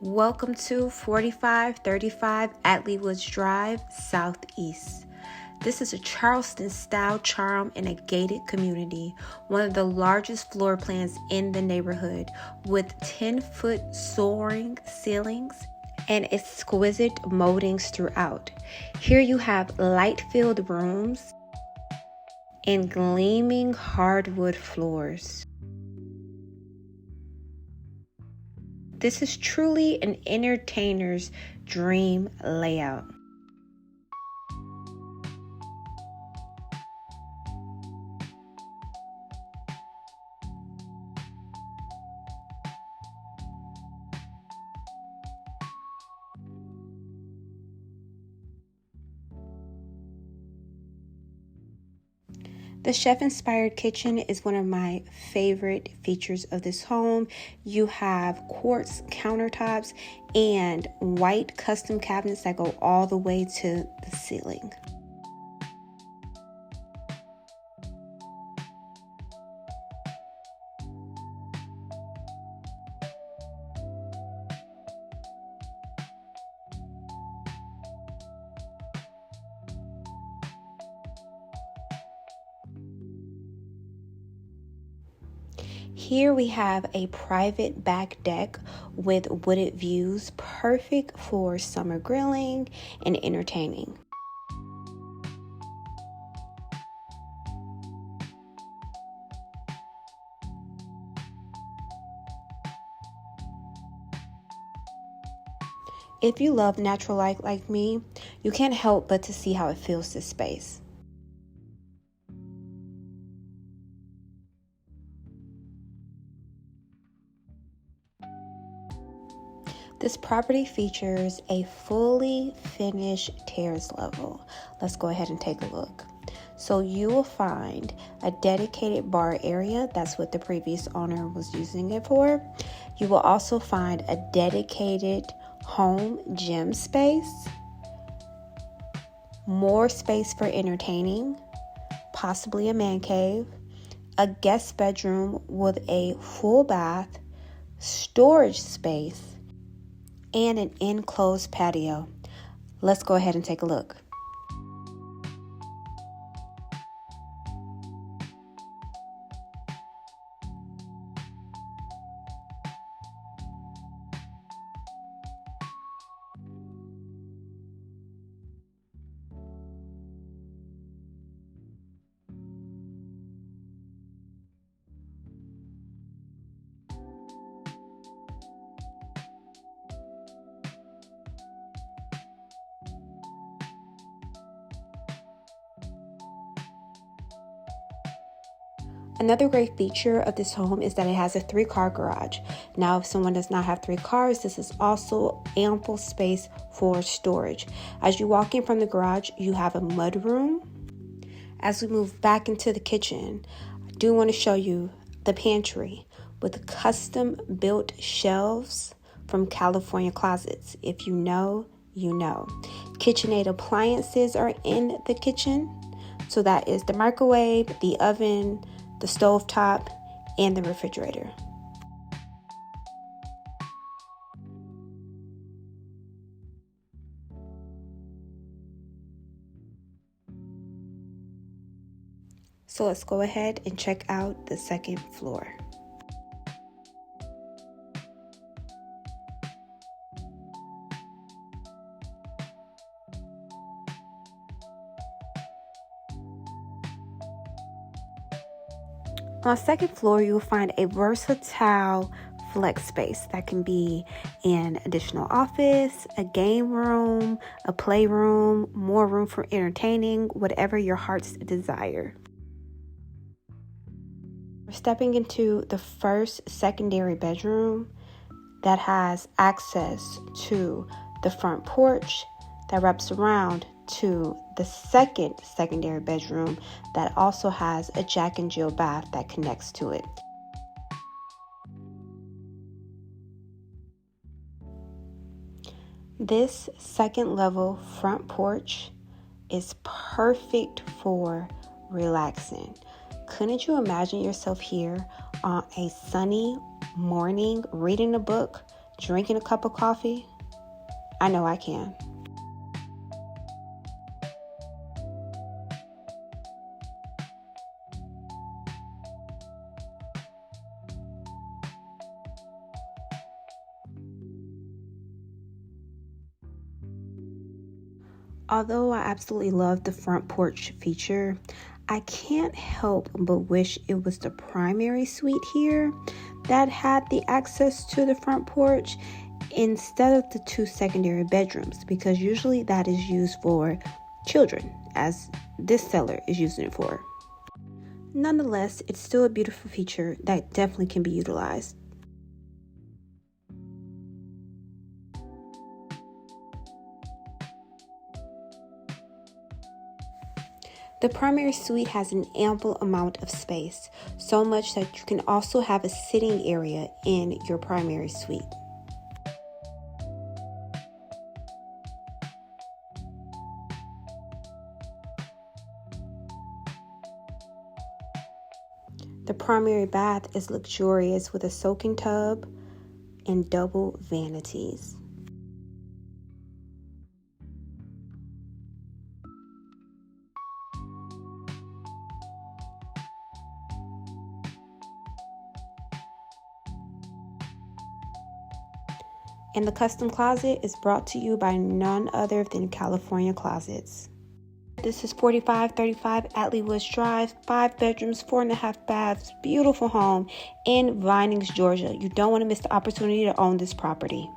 Welcome to 4535 Atlee Woods Drive, Southeast. This is a Charleston-Style charm in a gated community, one of the largest floor plans in the neighborhood, with 10-foot soaring ceilings and exquisite moldings throughout. Here you have light-filled rooms and gleaming hardwood floors. This is truly an entertainer's dream layout. The chef-inspired kitchen is one of my favorite features of this home. You have quartz countertops and white custom cabinets that go all the way to the ceiling. Here we have a private back deck with wooded views, perfect for summer grilling and entertaining. If you love natural light like me, you can't help but to see how it fills this space. This property features a fully finished terrace level. Let's go ahead and take a look. So you will find a dedicated bar area. That's what the previous owner was using it for. You will also find a dedicated home gym space, more space for entertaining, possibly a man cave, a guest bedroom with a full bath, storage space, and an enclosed patio. Let's go ahead and take a look. Another great feature of this home is that it has a 3-car garage. Now, if someone does not have 3 cars, this is also ample space for storage. As you walk in from the garage, you have a mudroom. As we move back into the kitchen, I do want to show you the pantry with custom built shelves from California Closets. If you know, you know. KitchenAid appliances are in the kitchen. So that is the microwave, the oven, the stovetop, and the refrigerator. So let's go ahead and check out the second floor. On the second floor, you will find a versatile flex space that can be an additional office, a game room, a playroom, more room for entertaining, whatever your heart's desire. We're stepping into the first secondary bedroom that has access to the front porch that wraps around to the second secondary bedroom that also has a Jack and Jill bath that connects to it. This second level front porch is perfect for relaxing. Couldn't you imagine yourself here on a sunny morning reading a book, drinking a cup of coffee? I know I can. Although I absolutely love the front porch feature, I can't help but wish it was the primary suite here that had the access to the front porch instead of the 2 secondary bedrooms, because usually that is used for children, as this seller is using it for. Nonetheless, it's still a beautiful feature that definitely can be utilized. The primary suite has an ample amount of space, so much that you can also have a sitting area in your primary suite. The primary bath is luxurious with a soaking tub and double vanities. And the custom closet is brought to you by none other than California Closets. This is 4535 Atlee Woods Drive, 5 bedrooms, 4.5 baths, beautiful home in Vinings, Georgia. You don't want to miss the opportunity to own this property.